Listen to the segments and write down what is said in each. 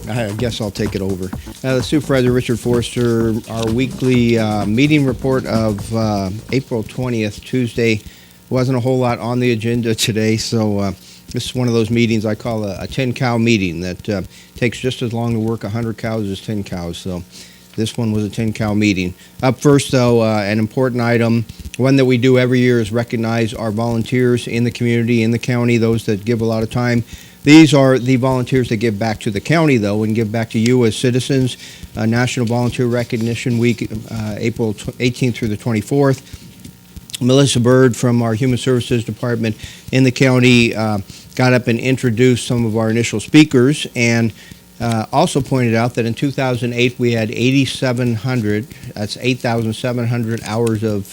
I guess I'll take it over. The Supervisor Richard Forster, our weekly meeting report of April 20th, Tuesday. Wasn't a whole lot on the agenda today, so this is one of those meetings I call a 10-cow meeting that takes just as long to work 100 cows as 10 cows. So this one was a 10-cow meeting. Up first, though, an important item, one that we do every year, is recognize our volunteers in the community, in the county, those that give a lot of time. These are the volunteers that give back to the county, though, and give back to you as citizens. National Volunteer Recognition Week, April 18th through the 24th. Melissa Bird from our Human Services Department in the county got up and introduced some of our initial speakers, and also pointed out that in 2008 we had 8,700, that's 8,700 hours of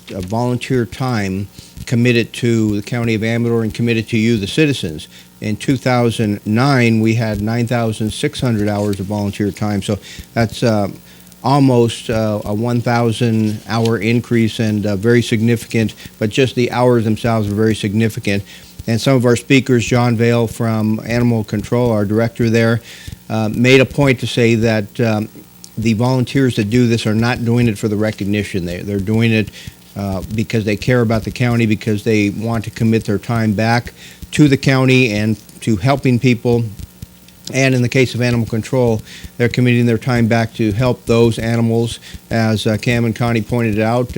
volunteer time committed to the County of Amador and committed to you, the citizens. In 2009, we had 9,600 hours of volunteer time, so that's almost a 1,000 hour increase, and very significant, but just the hours themselves are very significant. And some of our speakers, John Vale from Animal Control, our director there, made a point to say that the volunteers that do this are not doing it for the recognition. They're doing it because they care about the county, because they want to commit their time back to the county and to helping people. And in the case of animal control, they're committing their time back to help those animals. As Cam and Connie pointed out,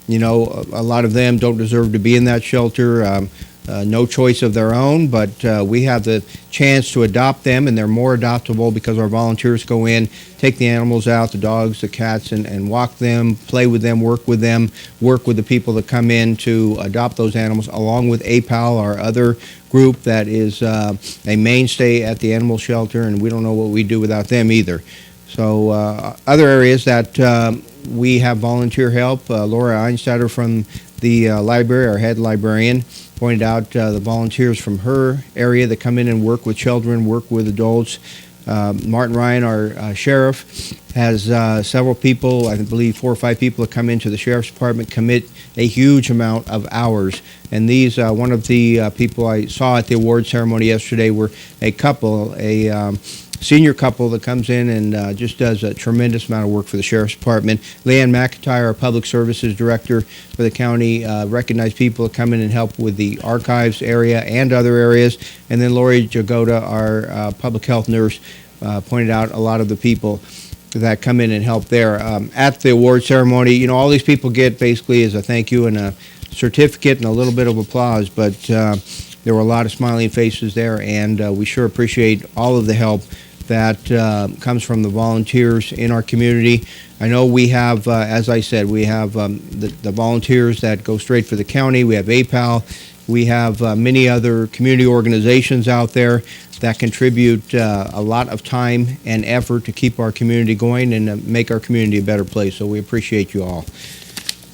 you know, a lot of them don't deserve to be in that shelter. No choice of their own, but we have the chance to adopt them, and they're more adoptable because our volunteers go in, take the animals out, the dogs, the cats, and walk them, play with them, work with the people that come in to adopt those animals, along with APAL, our other group that is a mainstay at the animal shelter, and we don't know what we do without them either. So other areas that we have volunteer help, Laura Einstetter from the library, our head librarian, pointed out the volunteers from her area that come in and work with children, work with adults. Martin Ryan, our sheriff, has several people, I believe 4 or 5 people that come into the sheriff's department, commit a huge amount of hours. And these, one of the people I saw at the award ceremony yesterday were a couple, a senior couple that comes in and just does a tremendous amount of work for the Sheriff's Department. Leanne McIntyre, our Public Services Director for the county, recognized people that come in and help with the archives area and other areas. And then Lori Jagoda, our Public Health Nurse, pointed out a lot of the people that come in and help there. At the award ceremony, you know, all these people get basically as a thank you and a certificate and a little bit of applause, but there were a lot of smiling faces there, and we sure appreciate all of the help that comes from the volunteers in our community. I know we have, as I said, we have the volunteers that go straight for the county. We have APAL. We have many other community organizations out there that contribute a lot of time and effort to keep our community going and make our community a better place. So we appreciate you all.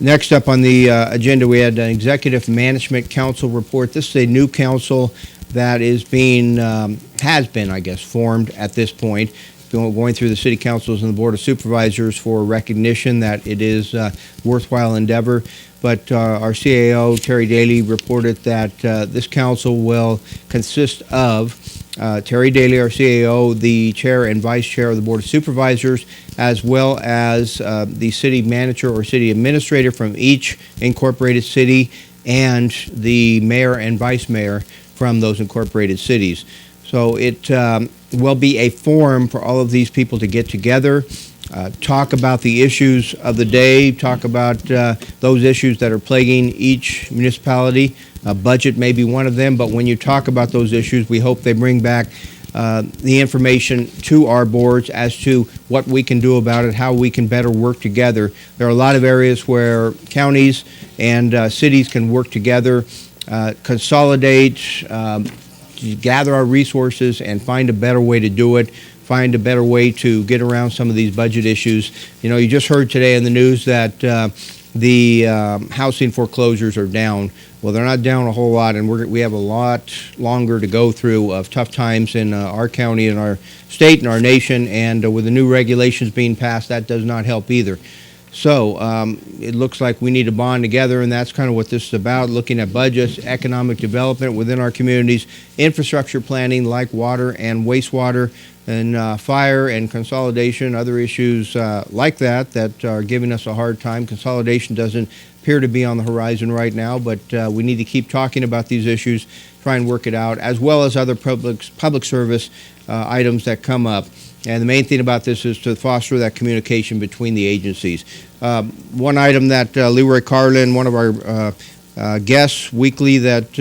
Next up on the agenda, we had an Executive Management Council report. This is a new council that is being, has been, I guess, formed at this point, going through the city councils and the board of supervisors for recognition that it is a worthwhile endeavor. But our CAO, Terry Daly, reported that this council will consist of Terry Daly, our CAO, the chair and vice chair of the board of supervisors, as well as the city manager or city administrator from each incorporated city, and the mayor and vice mayor from those incorporated cities. So it will be a forum for all of these people to get together, talk about the issues of the day, talk about those issues that are plaguing each municipality. Budget may be one of them, but when you talk about those issues, we hope they bring back the information to our boards as to what we can do about it, how we can better work together. There are a lot of areas where counties and cities can work together, consolidate, gather our resources, and find a better way to do it, find a better way to get around some of these budget issues. You know, you just heard today in the news that the housing foreclosures are down. Well, they're not down a whole lot, and we have a lot longer to go through of tough times in our county and our state and our nation, and with the new regulations being passed, that does not help either. So it looks like we need to bond together, and that's kind of what this is about, looking at budgets, economic development within our communities, infrastructure planning like water and wastewater, and fire and consolidation, other issues like that are giving us a hard time. Consolidation doesn't appear to be on the horizon right now, but we need to keep talking about these issues, try and work it out, as well as other public service items that come up. And the main thing about this is to foster that communication between the agencies. One item that Leroy Carlin, one of our guests weekly that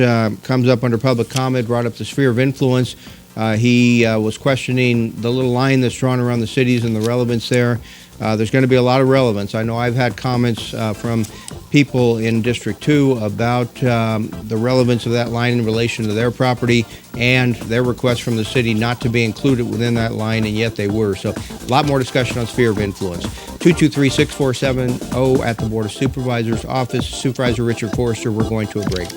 comes up under public comment, brought up the sphere of influence. He was questioning the little line that's drawn around the cities and the relevance there. There's going to be a lot of relevance. I know I've had comments from people in District 2 about the relevance of that line in relation to their property and their request from the city not to be included within that line, and yet they were. So a lot more discussion on sphere of influence. 223-6470 at the Board of Supervisors office. Supervisor Richard Forster, we're going to a break.